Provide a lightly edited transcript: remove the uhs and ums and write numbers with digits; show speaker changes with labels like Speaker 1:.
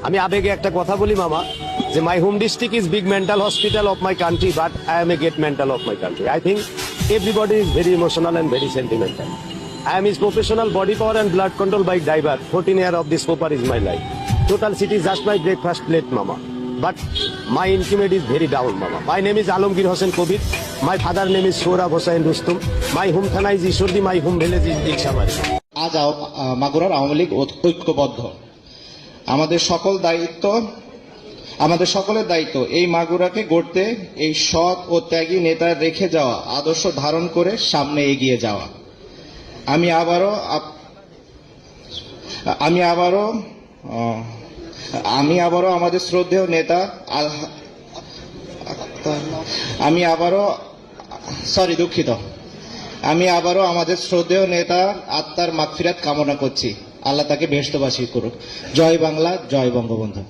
Speaker 1: আমি আবেগে একটা কথা বলি মামা, যে my home district is big mental hospital of my country, but I M a great mental of my country. I think everybody is very emotional and very sentimental. I am his professional body power and blood control bike driver. 14 years of this copper is my life. Total city is just my breakfast plate, mama. But my intimate is very down, mama. My name is Alamgir Hossain Kobir. My father name is Sohrab Hossain Rustum. My home thana is Ishordi. My home village is Dikshabari.
Speaker 2: আজ মাগুরার আওয়ামী লীগ ঐক্যবদ্ধ। আমাদের সকলের দায়িত্ব এই মাগুরাকে গড়তে এই সৎ ও ত্যাগী নেতার রেখে যাওয়া আদর্শ ধারণ করে সামনে এগিয়ে যাওয়া। আমি আবারও আমাদের শ্রদ্ধেয় নেতা আত্মার মাগফিরাত কামনা করছি। আল্লাহ তাকে বেহেশতবাসী করুক। জয় বাংলা, জয় বঙ্গবন্ধু।